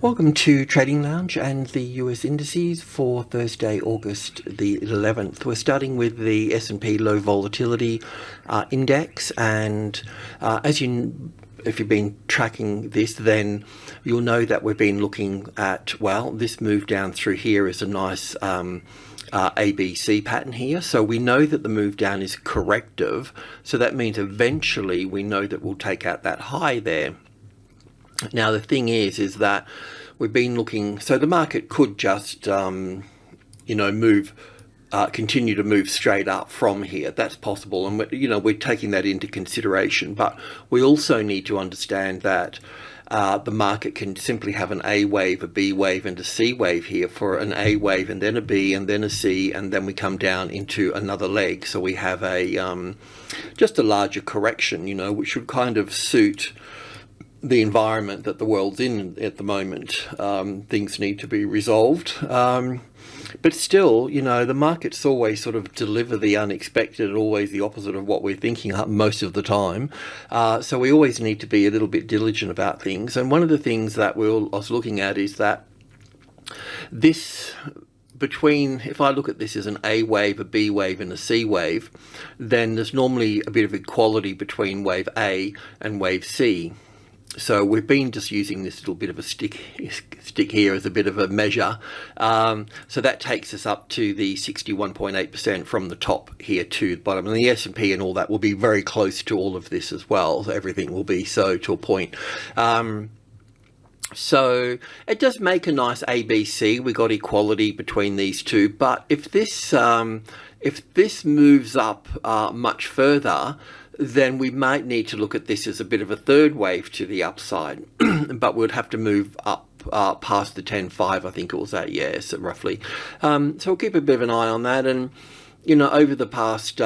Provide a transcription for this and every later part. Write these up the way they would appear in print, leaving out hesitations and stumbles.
Welcome to Trading Lounge and the US indices for Thursday, August the 11th. We're starting with the S&P Low Volatility Index, and if you've been tracking this, then you'll know that we've been looking at, well, this move down through here is a nice ABC pattern here. So we know that the move down is corrective. So that means eventually we know that we'll take out that high there. Now the thing is that we've been looking, so the market could just continue to move straight up from here. That's possible, and we're taking that into consideration. But we also need to understand that the market can simply have an A wave, a B wave, and a C wave here, for an A wave and then a B and then a C, and then we come down into another leg. So we have a just a larger correction, which would kind of suit the environment that the world's in at the moment. Things need to be resolved, but still, the markets always sort of deliver the unexpected, always the opposite of what we're thinking most of the time. So we always need to be a little bit diligent about things. And one of the things that I was looking at is that this, if I look at this as an A wave, a B wave, and a C wave, then there's normally a bit of equality between wave A and wave C. So we've been just using this little bit of a stick here as a bit of a measure. So that takes us up to the 61.8% from the top here to the bottom. And the S&P and all that will be very close to all of this as well. So everything will be so to a point. So it does make a nice ABC. We got equality between these two. But if this moves up much further, then we might need to look at this as a bit of a third wave to the upside. But we'd have to move up past the 10.5, I think it was that, yes, roughly. So we'll keep a bit of an eye on that. And over the past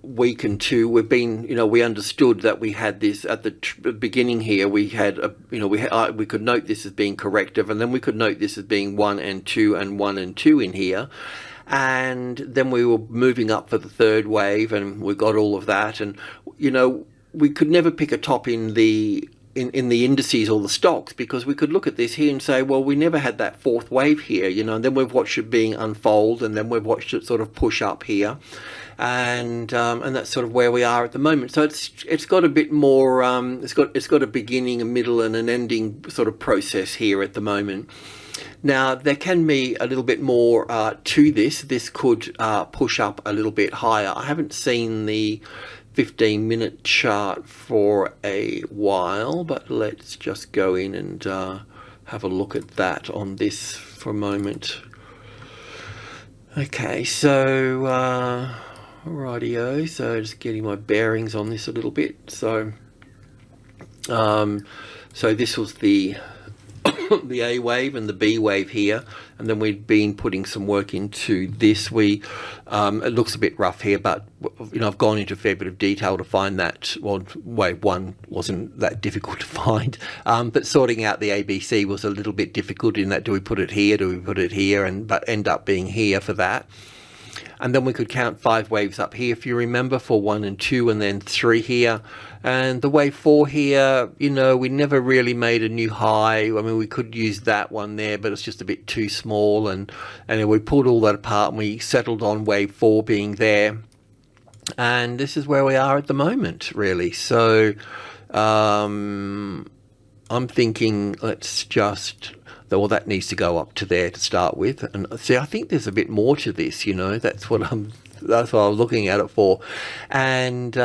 week and two, we've been, we understood that we had this at the beginning here. We had, we could note this as being corrective, and then we could note this as being 1 and 2 and 1 and 2 in here. And then we were moving up for the third wave, and we got all of that. And we could never pick a top in the indices or the stocks, because we could look at this here and say, well, we never had that fourth wave here, and then we've watched it being unfold, and then we've watched it sort of push up here, and that's sort of where we are at the moment. So it's got a bit more, it's got a beginning, a middle, and an ending sort of process here at the moment. Now, there can be a little bit more to this. This could push up a little bit higher. I haven't seen the 15-minute chart for a while, but let's just go in and have a look at that on this for a moment. Okay, so rightio. So just getting my bearings on this a little bit. So this was the A wave and the B wave here, and then we've been putting some work into this. It looks a bit rough here, but I've gone into a fair bit of detail to find that. Well, wave one wasn't that difficult to find, but sorting out the ABC was a little bit difficult in that, do we put it here, do we put it here, but end up being here for that. And then we could count 5 waves up here, if you remember, for 1 and 2, and then 3 here. And the wave 4 here, we never really made a new high. I mean, we could use that one there, but it's just a bit too small. And we pulled all that apart, and we settled on wave 4 being there. And this is where we are at the moment, really. So I'm thinking, let's just... well, that needs to go up to there to start with. And see, I think there's a bit more to this, that's what I was looking at it for. And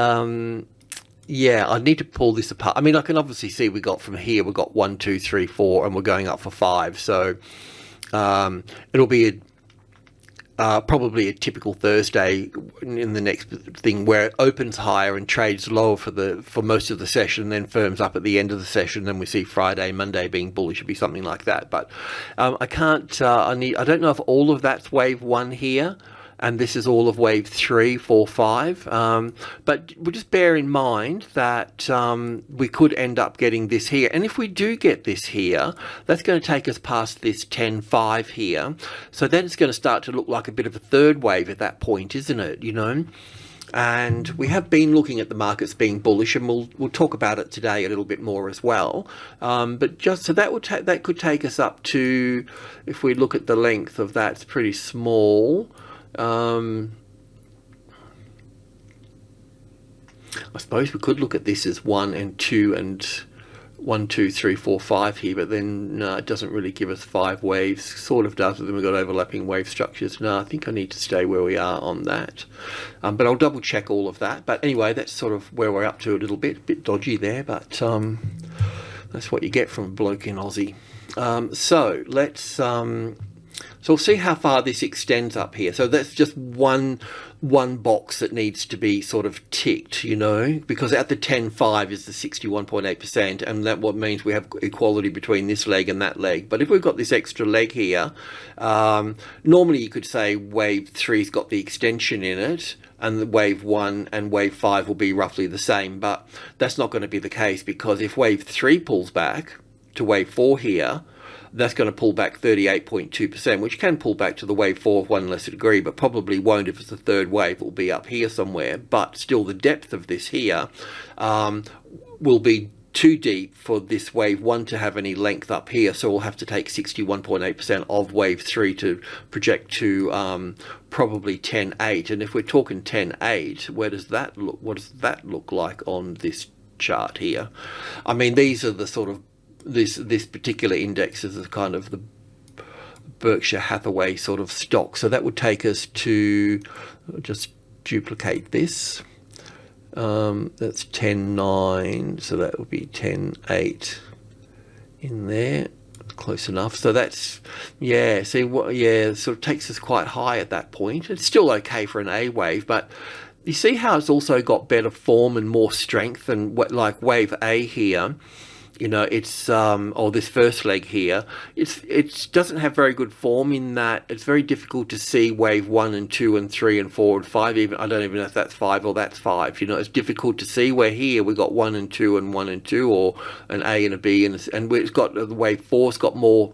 yeah, I need to pull this apart. I mean, I can obviously see we got from here, we've got 1, 2, 3, 4, and we're going up for 5. So it'll be probably a typical Thursday in the next thing, where it opens higher and trades lower for most of the session, and then firms up at the end of the session. Then we see Friday, Monday being bullish. It'd be something like that. But I can't. I don't know if all of that's wave 1 here, and this is all of wave 3, 4, 5. But we'll just bear in mind that we could end up getting this here. And if we do get this here, that's going to take us past this 10.5 here. So then it's going to start to look like a bit of a third wave at that point, isn't it? and we have been looking at the markets being bullish, and we'll talk about it today a little bit more as well. But just so that could take us up to, if we look at the length of that, it's pretty small. I suppose we could look at this as 1 and 2 and 1, 2, 3, 4, 5 here, but then no, it doesn't really give us 5 waves. Sort of does, but then we've got overlapping wave structures. No, I think I need to stay where we are on that. But I'll double check all of that. But anyway, that's sort of where we're up to a little bit dodgy there, but that's what you get from a bloke in Aussie. So let's so we'll see how far this extends up here. So that's just one box that needs to be sort of ticked, you know, because at the 10.5 is the 61.8%, and that what means we have equality between this leg and that leg. But if we've got this extra leg here, normally you could say wave 3's got the extension in it, and the wave 1 and wave 5 will be roughly the same, but that's not going to be the case, because if wave 3 pulls back to wave 4 here, that's going to pull back 38.2%, which can pull back to the wave 4 of one lesser degree, but probably won't if it's the third wave. It will be up here somewhere, but still the depth of this here will be too deep for this wave 1 to have any length up here, so we'll have to take 61.8% of wave 3 to project to probably 10.8. And if we're talking 10.8, where does that look? What does that look like on this chart here? I mean, these are the sort of this particular index is kind of the Berkshire Hathaway sort of stock. So that would take us to, just duplicate this. That's 10.9, so that would be 10.8 in there. Close enough. So that's, yeah, see what, yeah, it sort of takes us quite high at that point. It's still okay for an A wave, but you see how it's also got better form and more strength than what, like wave A here. You know, it's or this first leg here, it doesn't have very good form in that it's very difficult to see wave 1 and 2 and 3 and 4 and 5. Even I don't even know if that's 5 or that's 5. You know, it's difficult to see. Where here we got 1 and 2 and 1 and 2, or an A and a B, and it's got the wave 4's got more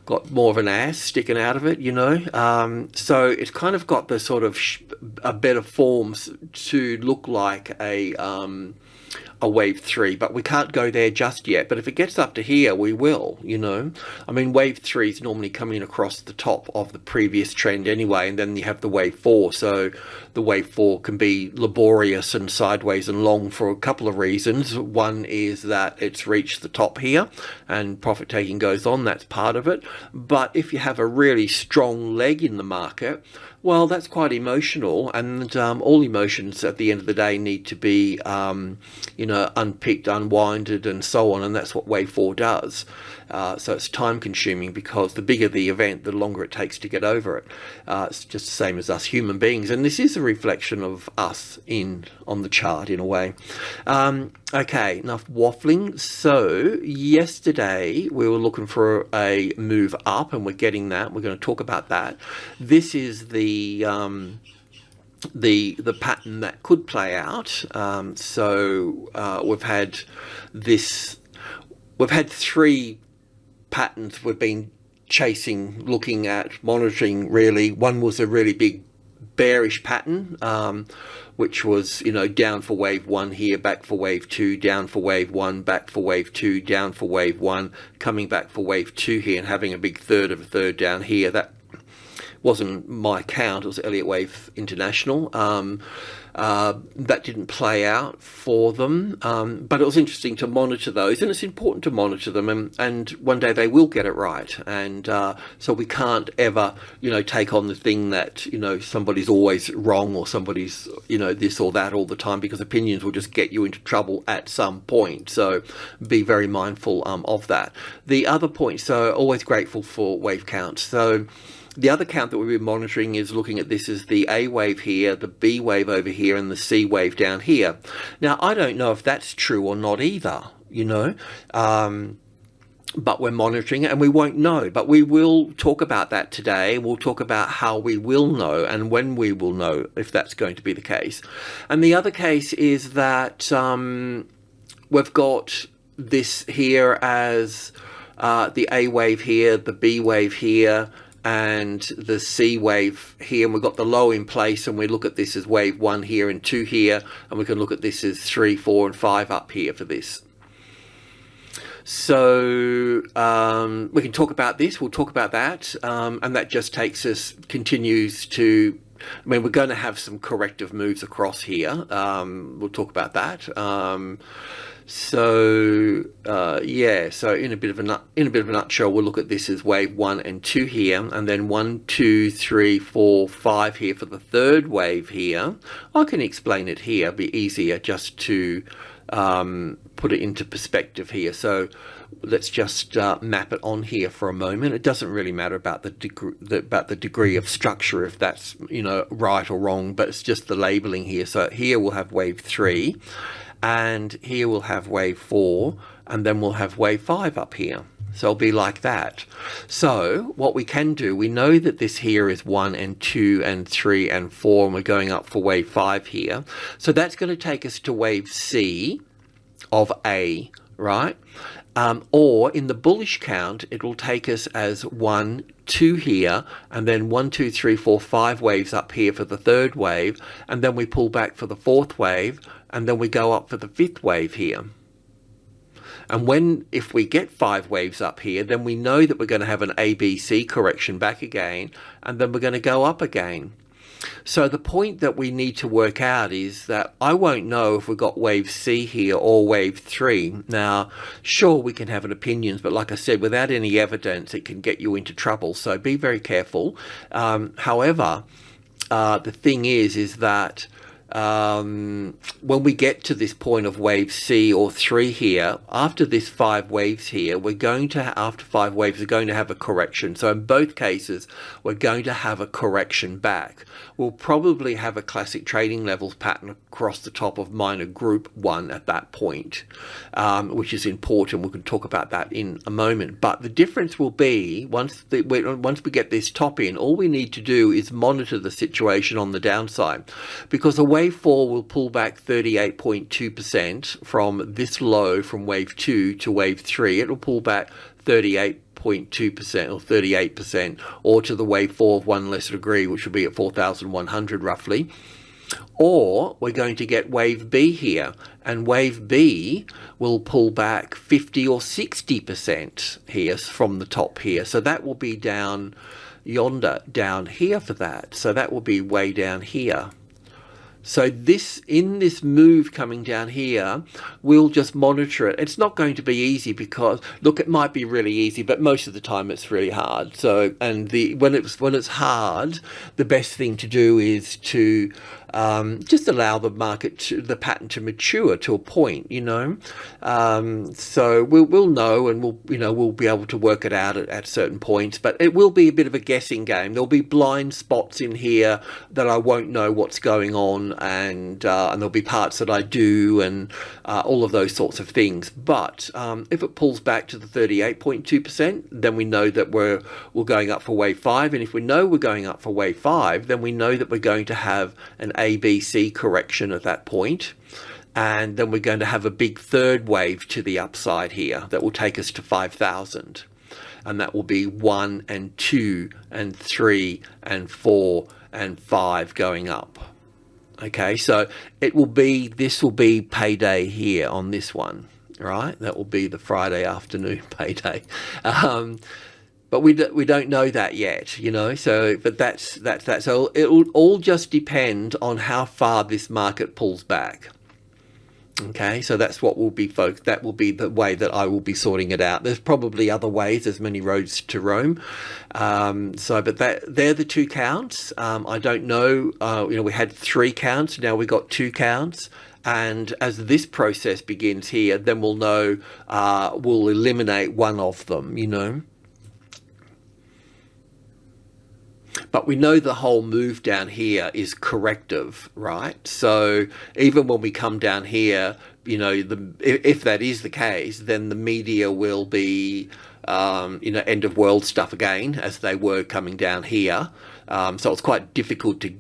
of an ass sticking out of it. You know, so it's kind of got the sort of a better forms to look like a wave 3, but we can't go there just yet. But if it gets up to here, we will, you know. I mean, wave 3 is normally coming across the top of the previous trend anyway, and then you have the wave 4. So the wave 4 can be laborious and sideways and long for a couple of reasons. One is that it's reached the top here and profit taking goes on. That's part of it. But if you have a really strong leg in the market, well, that's quite emotional, and all emotions at the end of the day need to be, you know, unpicked, unwinded, and so on, and that's what wave 4 does. So it's time consuming, because the bigger the event, the longer it takes to get over it. It's just the same as us human beings, and this is a reflection of us on the chart in a way. Okay, enough waffling. So yesterday we were looking for a move up, and we're getting that. We're going to talk about that. This is the pattern that could play out. So we've had this. We've had 3 patterns we've been chasing, looking at, monitoring really. One was a really big bearish pattern, which was, you know, down for wave 1 here, back for wave 2, down for wave 1, back for wave 2, down for wave 1, coming back for wave 2 here, and having a big third of a third down here. That wasn't my count, it was Elliott Wave International. That didn't play out for them, but it was interesting to monitor those, and it's important to monitor them, and one day they will get it right. And so we can't ever, you know, take on the thing that, you know, somebody's always wrong, or somebody's, you know, this or that all the time, because opinions will just get you into trouble at some point. So be very mindful of that. The other point, so always grateful for wave counts. So the other count that we've been monitoring is looking at this as the A wave here, the B wave over here, and the C wave down here. Now, I don't know if that's true or not either, you know, but we're monitoring it, and we won't know. But we will talk about that today. We'll talk about how we will know and when we will know if that's going to be the case. And the other case is that we've got this here as the A wave here, the B wave here, and the C wave here, and we've got the low in place, and we look at this as wave 1 here and 2 here, and we can look at this as 3, 4 and 5 up here for this. So we can talk about this, we'll talk about that, and that just continues to, I mean, we're going to have some corrective moves across here. We'll talk about that. Yeah, so in a bit of a nutshell, we'll look at this as wave 1 and 2 here, and then 1, 2, 3, 4, 5 here for the third wave here. I can explain it here, it'll be easier just to put it into perspective here. So let's just map it on here for a moment. It doesn't really matter about the degree of structure, if that's, you know, right or wrong, but it's just the labeling here. So here we'll have wave 3, and here we'll have wave 4, and then we'll have wave 5 up here. So it'll be like that. So what we can do, we know that this here is 1 and 2 and 3 and 4, and we're going up for wave 5 here. So that's going to take us to wave C of A, right? Or in the bullish count, it will take us as 1, 2 here, and then 1, 2, 3, 4, 5 waves up here for the third wave, and then we pull back for the fourth wave, and then we go up for the fifth wave here. And if we get 5 waves up here, then we know that we're going to have an ABC correction back again, and then we're going to go up again. So the point that we need to work out is that I won't know if we've got wave C here or wave 3. Now, sure, we can have an opinions, but like I said, without any evidence, it can get you into trouble. So be very careful. However, the thing is that when we get to this point of wave C or 3 here, after this 5 waves here, after 5 waves, we're going to have a correction. So in both cases, we're going to have a correction back. We'll probably have a classic trading levels pattern across the top of minor group 1 at that point, which is important. We can talk about that in a moment. But the difference will be, once we get this top in, all we need to do is monitor the situation on the downside, because wave 4 will pull back 38.2% from this low from wave 2 to wave 3. It will pull back 38.2% or 38%, or to the wave 4 of 1 lesser degree, which will be at 4,100 roughly. Or we're going to get wave B here, and wave B will pull back 50 or 60% here from the top here. So that will be down yonder, down here for that. So that will be way down here. So in this move coming down here, we'll just monitor it. It's not going to be easy because, look, it might be really easy, but most of the time it's really hard. So, and when it's hard, the best thing to do is to just allow the the pattern to mature to a point, you know. So we'll know, and we'll be able to work it out at certain points, but it will be a bit of a guessing game. There'll be blind spots in here that I won't know what's going on, and there'll be parts that I do, and all of those sorts of things. But if it pulls back to the 38.2%, then we know that we're going up for wave 5, and if we know we're going up for wave 5, then we know that we're going to have an ABC correction at that point, and then we're going to have a big third wave to the upside here that will take us to 5,000, and that will be 1 and 2 and 3 and 4 and 5 going up. Okay, so this will be payday here on this one, right? That will be the Friday afternoon payday. But we don't know that yet, you know. So, but that's so it'll all just depend on how far this market pulls back. Okay, so that's what will be, folks. That will be the way that I will be sorting it out. There's probably other ways. There's many roads to Rome. But they're the 2 counts. I don't know. We had 3 counts. Now we got 2 counts. And as this process begins here, then we'll know. We'll eliminate one of them. You know. But we know the whole move down here is corrective, right? So even when we come down here, you know, if that is the case, then the media will be end of world stuff again, as they were coming down here. So it's quite difficult to,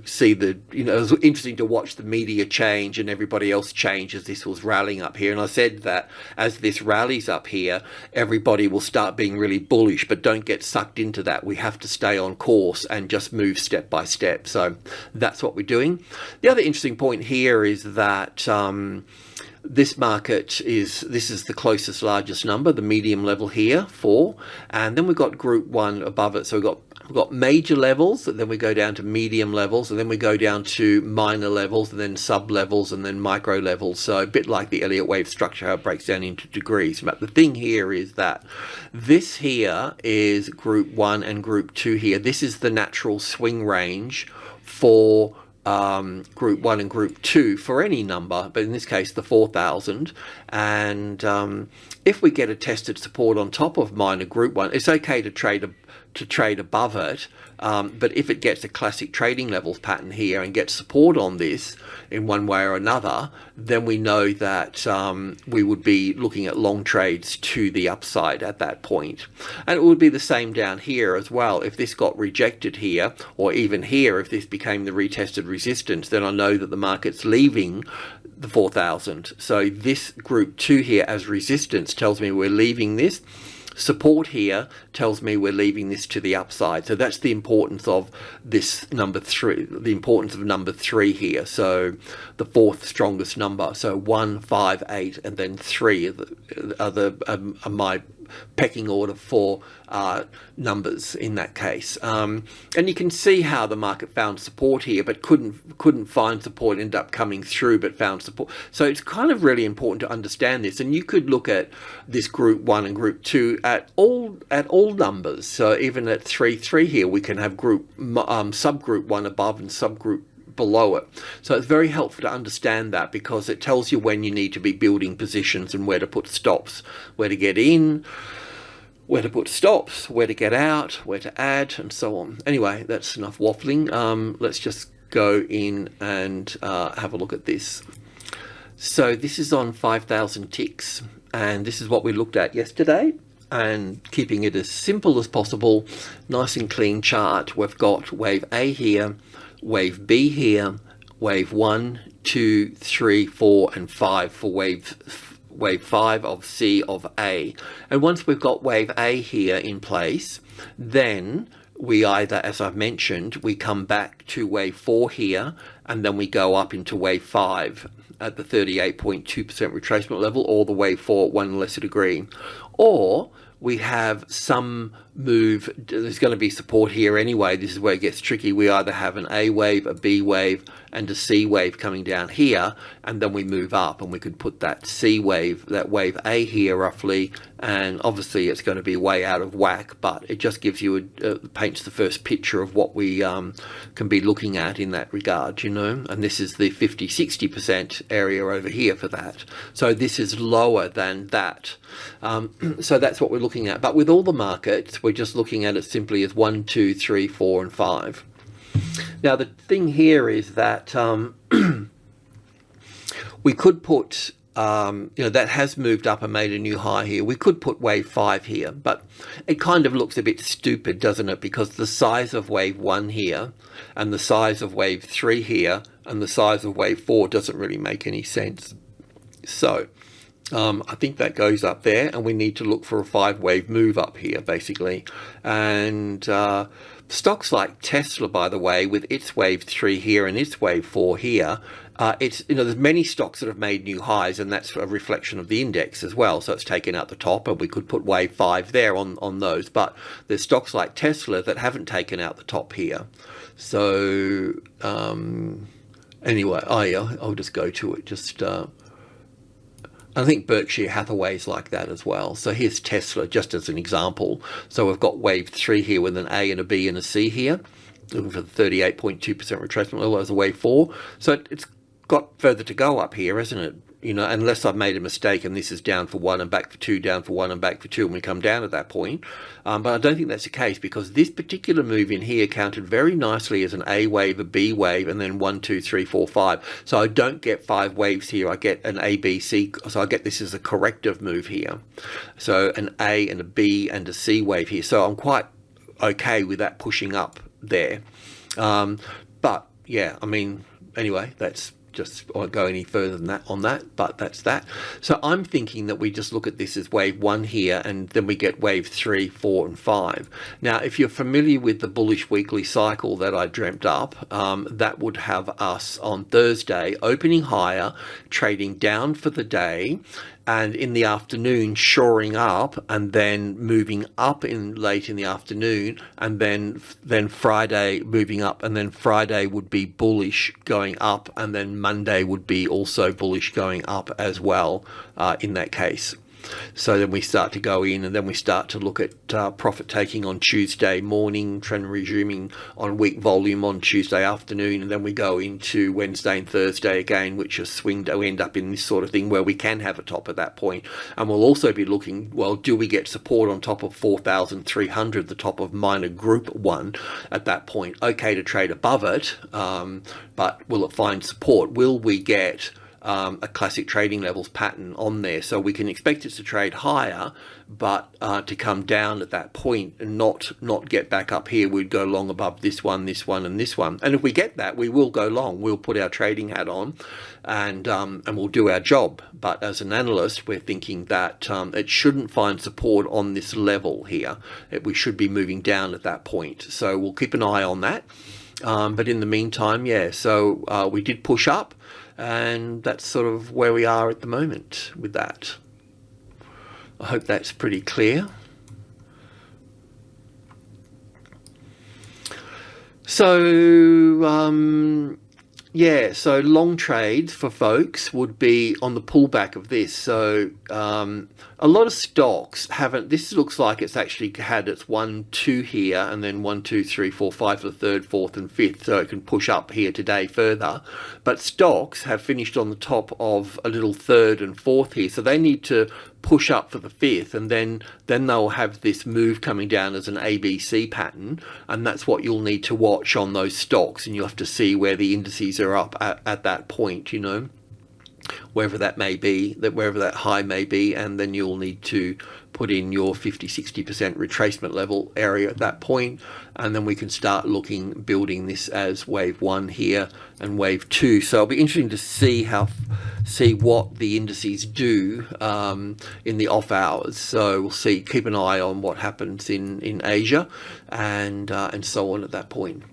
see the, it was interesting to watch the media change and everybody else change as this was rallying up here. And I said that as this rallies up here, everybody will start being really bullish, but don't get sucked into that. We have to stay on course and just move step by step. So that's what we're doing. The other interesting point here is that this market this is the closest largest number, the medium level here, 4, and then we've got group 1 above it. So we've got major levels, and then we go down to medium levels, and then we go down to minor levels, and then sub levels, and then micro levels. So a bit like the Elliott Wave structure, how it breaks down into degrees. But the thing here is that this here is group 1 and group 2 here. This is the natural swing range for group 1 and group 2 for any number, but in this case the 4,000. And if we get a tested support on top of minor group 1, it's okay to trade above it, but if it gets a classic trading levels pattern here and gets support on this in one way or another, then we know that we would be looking at long trades to the upside at that point. And it would be the same down here as well. If this got rejected here, or even here, if this became the retested resistance, then I know that the market's leaving the 4,000. So this group 2 here as resistance tells me we're leaving this. Support here tells me we're leaving this to the upside. So that's the importance of this number 3, the importance of number 3 here. So the 4th strongest number. So 1, 5, 8, and then 3 are my pecking order for numbers in that case. And you can see how the market found support here, but couldn't find support, ended up coming through, but found support. So it's kind of really important to understand this. And you could look at this group 1 and group 2 at all numbers. So even at 3, 3 here, we can have subgroup 1 above and subgroup below it. So it's very helpful to understand that, because it tells you when you need to be building positions and where to put stops, where to get in, where to put stops, where to get out, where to add, and so on. Anyway, that's enough waffling. Let's just go in and have a look at this. So this is on 5,000 ticks, and this is what we looked at yesterday. And keeping it as simple as possible, nice and clean chart. We've got wave A here, wave B here, wave 1, 2, 3, 4, and 5 for wave 5 of C of A. And once we've got wave A here in place, then we either, as I've mentioned, we come back to wave 4 here, and then we go up into wave 5 at the 38.2% retracement level, or the wave 4 at 1 lesser degree. Or we have some move, there's going to be support here anyway. This is where it gets tricky. We either have an A wave, a B wave, and a C wave coming down here, and then we move up, and we could put that C wave, that wave A here roughly, and obviously it's going to be way out of whack, but it just gives you paints the first picture of what we can be looking at in that regard, and this is the 50-60% area over here for that. So this is lower than that. So that's what we're looking at. But with all the markets, we're just looking at it simply as 1, 2, 3, 4, and 5. Now the thing here is that we could put, that has moved up and made a new high here. We could put wave 5 here, but it kind of looks a bit stupid, doesn't it? Because the size of wave 1 here, and the size of wave 3 here, and the size of wave 4 doesn't really make any sense. So I think that goes up there, and we need to look for a 5-wave move up here, basically. And stocks like Tesla, by the way, with its wave 3 here and its wave 4 here, there's many stocks that have made new highs, and that's a reflection of the index as well. So it's taken out the top, and we could put wave 5 there on those. But there's stocks like Tesla that haven't taken out the top here. So anyway, I'll just go to it. I think Berkshire Hathaway's like that as well. So here's Tesla, just as an example. So we've got wave 3 here with an A and a B and a C here, looking for the 38.2% retracement level as a wave 4. So it's got further to go up here, isn't it? you know, unless I've made a mistake and this is down for 1 and back for 2, down for 1 and back for 2, and we come down at that point. But I don't think that's the case, because this particular move in here counted very nicely as an A wave, a B wave, and then 1, 2, 3, 4, 5. So I don't get 5 waves here. I get an A, B, C. So I get this as a corrective move here. So an A and a B and a C wave here. So I'm quite okay with that pushing up there. But yeah, I mean, anyway, that's just, I won't go any further than that on that, but that's that. So I'm thinking that we just look at this as wave 1 here, and then we get wave 3, 4, and 5. Now, if you're familiar with the bullish weekly cycle that I dreamt up, that would have us on Thursday opening higher, trading down for the day, and in the afternoon shoring up, and then moving up in late in the afternoon, and then Friday moving up, and then Friday would be bullish going up, and then Monday would be also bullish going up as well, in that case. So then we start to go in, and then we start to look at profit taking on Tuesday morning, trend resuming on week volume on Tuesday afternoon, and then we go into Wednesday and Thursday again, which is swing to end up in this sort of thing where we can have a top at that point. And we'll also be looking, well, do we get support on top of 4,300, the top of minor group 1 at that point? Okay to trade above it, but will it find support? Will we get a classic trading levels pattern on there? So we can expect it to trade higher, but to come down at that point and not get back up here. We'd go long above this one, and this one. And if we get that, we will go long. We'll put our trading hat on, and we'll do our job. But as an analyst, we're thinking that it shouldn't find support on this level here. We should be moving down at that point. So we'll keep an eye on that. But in the meantime, yeah, so we did push up, and that's sort of where we are at the moment with that. I hope that's pretty clear. So yeah, so long trades for folks would be on the pullback of this. So a lot of stocks haven't, this looks like it's actually had its 1, 2 here, and then 1, 2, 3, 4, 5 for the 3rd, 4th, and 5th, so it can push up here today further. But stocks have finished on the top of a little 3rd and 4th here, so they need to push up for the 5th, and then they'll have this move coming down as an ABC pattern, and that's what you'll need to watch on those stocks, and you'll have to see where the indices are up at that point, you know, wherever that may be, wherever that high may be, and then you'll need to put in your 50-60% retracement level area at that point, and then we can start building this as wave 1 here and wave 2. So it'll be interesting to see what the indices do in the off hours. So we'll see, keep an eye on what happens in Asia and so on at that point.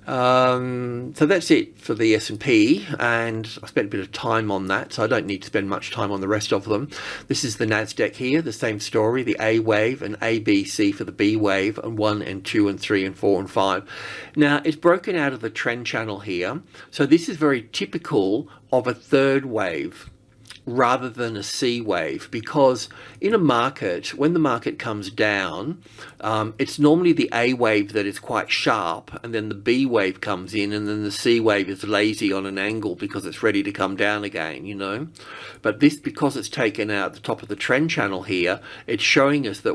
So that's it for the S&P, and I spent a bit of time on that, so I don't need to spend much time on the rest of them. This is the NASDAQ here, the same story, the A wave and A, B, C for the B wave, and 1 and 2 and 3 and 4 and 5. Now it's broken out of the trend channel here, so this is very typical of a 3rd wave rather than a C wave, because in a market, when the market comes down, it's normally the A wave that is quite sharp, and then the B wave comes in, and then the C wave is lazy on an angle because it's ready to come down again, you know. But this, because it's taken out the top of the trend channel here, it's showing us that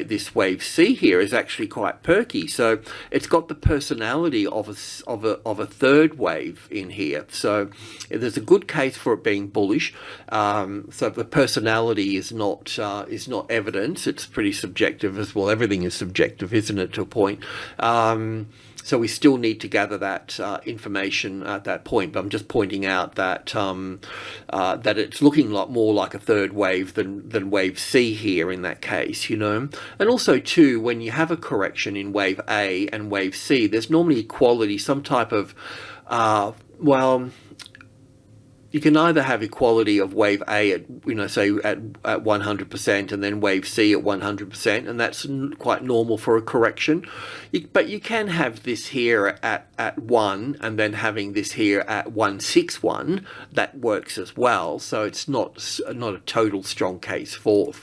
this wave C here is actually quite perky. So it's got the personality of a 3rd wave in here. So there's a good case for it being bullish. So the personality is not evidence. It's pretty subjective as well. Everything is subjective, isn't it, to a point? So we still need to gather that information at that point. But I'm just pointing out that that it's looking a lot more like a 3rd wave than wave C here in that case, you know. And also too, when you have a correction in wave A and wave C, there's normally equality, some type of well, you can either have equality of wave A at, you know, say at 100%, and then wave C at 100%, and that's quite normal for a correction. But you can have this here at 1, and then having this here at 161. That works as well. So it's not a total strong case for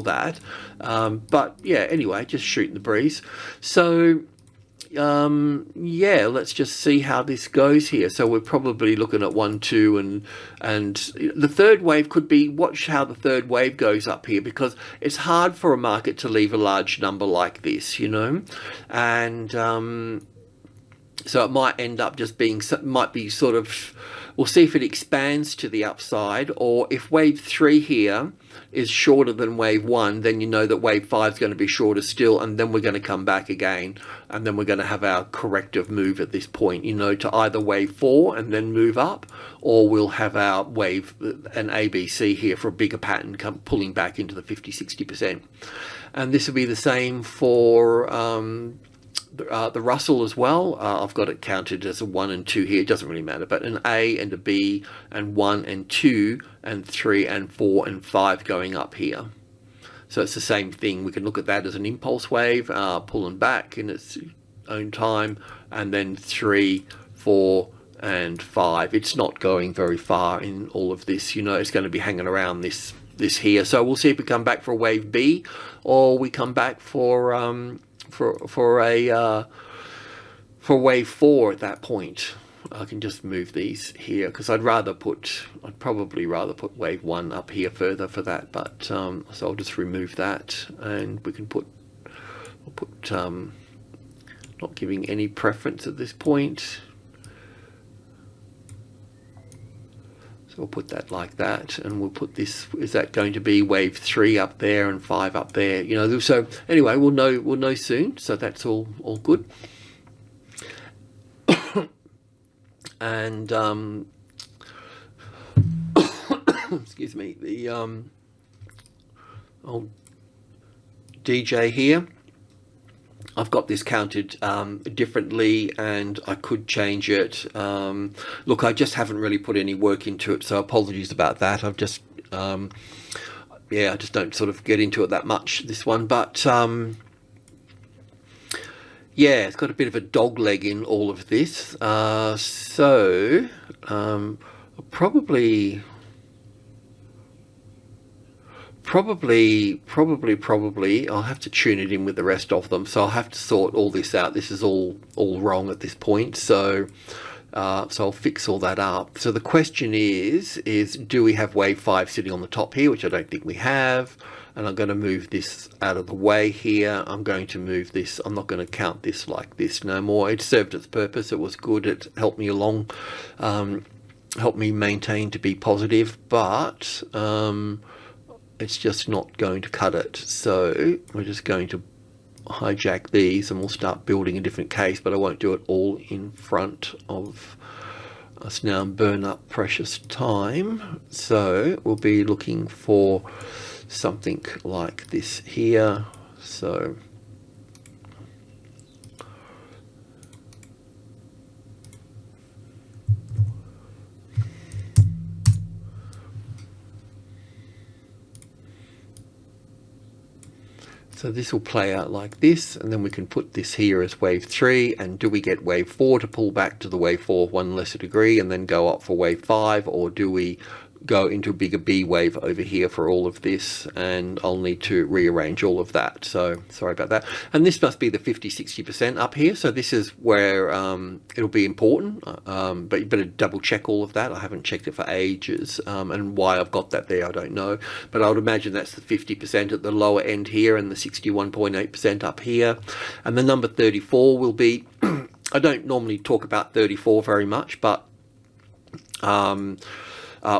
that. But yeah, anyway, just shooting the breeze. So yeah, let's just see how this goes here. So we're probably looking at 1, 2, and the third wave could be, watch how the third wave goes up here, because it's hard for a market to leave a large number like this, you know, and so it might end up just being, might be sort of, we'll see if it expands to the upside, or if wave 3 here is shorter than wave 1, then you know that wave 5 is going to be shorter still, and then we're going to come back again, and then we're going to have our corrective move at this point, you know, to either wave 4 and then move up, or we'll have our wave, an ABC here for a bigger pattern pulling back into the 50-60%. And this will be the same for the Russell as well. I've got it counted as a 1 and 2 here. It doesn't really matter, but an A and a B and 1 and 2 and 3 and 4 and 5 going up here. So it's the same thing. We can look at that as an impulse wave, pulling back in its own time, and then 3, 4 and 5. It's not going very far in all of this, you know, it's going to be hanging around this here. So we'll see if we come back for a wave B, or we come back for wave 4 at that point. I can just move these here, because I'd probably rather put wave 1 up here further for that, but so I'll just remove that, and we can I'll put not giving any preference at this point. So we'll put that like that, and we'll put this, is that going to be wave 3 up there and 5 up there, you know? So anyway, we'll know soon. So that's all good. And excuse me, the old DJ here, I've got this counted differently, and I could change it. Look, I just haven't really put any work into it, so apologies about that. I've just, yeah, I just don't sort of get into it that much, this one. But, yeah, it's got a bit of a dog leg in all of this. So, probably I'll have to tune it in with the rest of them, so I'll have to sort all this out. This is all wrong at this point, so I'll fix all that up. So the question is do we have wave 5 sitting on the top here, which I don't think we have, and I'm going to move this out of the way here. I'm going to move this, I'm not going to count this like this no more. It served its purpose, it was good, it helped me along, helped me maintain to be positive, but it's just not going to cut it. So we're just going to hijack these, and we'll start building a different case, but I won't do it all in front of us now and burn up precious time. So we'll be looking for something like this here. So this will play out like this, and then we can put this here as wave 3, and do we get wave 4 to pull back to the wave 4 one lesser degree and then go up for wave 5, or do we go into a bigger B wave over here for all of this? And I'll need to rearrange all of that, so sorry about that. And this must be the 50-60% up here, so this is where it'll be important, but you better double check all of that. I haven't checked it for ages, and why I've got that there I don't know, but I would imagine that's the 50% at the lower end here and the 61.8% up here. And the number 34 will be I don't normally talk about 34 very much, but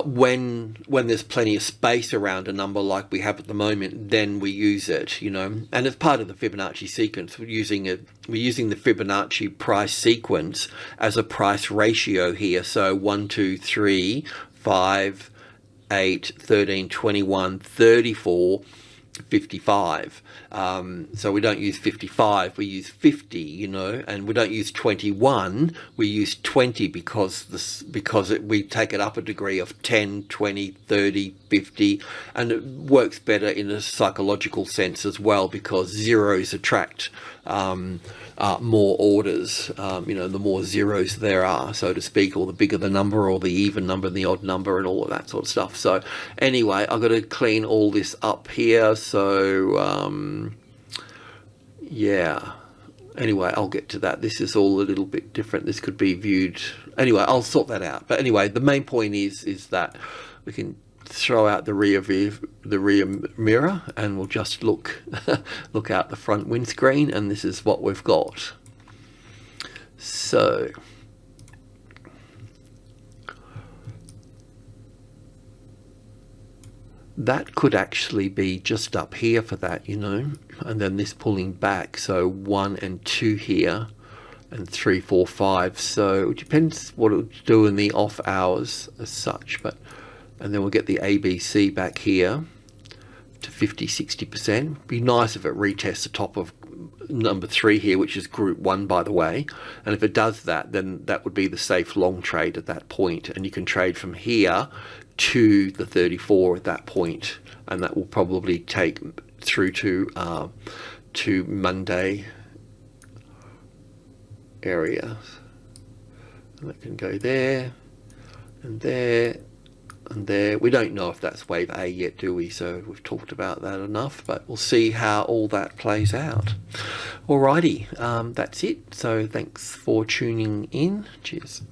when there's plenty of space around a number like we have at the moment, then we use it, you know. And as part of the Fibonacci sequence, we're using the Fibonacci price sequence as a price ratio here. So 1, 2, 3, 5, 8, 13, 21, 34, 55. So we don't use 55, we use 50, you know, and we don't use 21, we use 20 because we take it up a degree of 10, 20, 30, 50, and it works better in a psychological sense as well, because zeros attract more orders, you know, the more zeros there are, so to speak, or the bigger the number, or the even number, the odd number, and all of that sort of stuff. So anyway, I've got to clean all this up here. So yeah, Anyway, I'll get to that. This is all a little bit different. This could be viewed. Anyway, I'll sort that out. But anyway, the main point is that we can throw out the rear mirror, and we'll just look out the front windscreen, and this is what we've got. So that could actually be just up here for that, you know, and then this pulling back. So 1 and 2 here, and 3, 4, 5. So it depends what it'll do in the off hours as such. But and then we'll get the ABC back here to 50-60%. Be nice if it retests the top of number 3 here, which is group 1, by the way. And if it does that, then that would be the safe long trade at that point, and you can trade from here to the 34 at that point, and that will probably take through to Monday area. And that can go there and there and there. We don't know if that's wave A yet, do we? So we've talked about that enough, but we'll see how all that plays out. Alrighty, that's it. So thanks for tuning in. Cheers.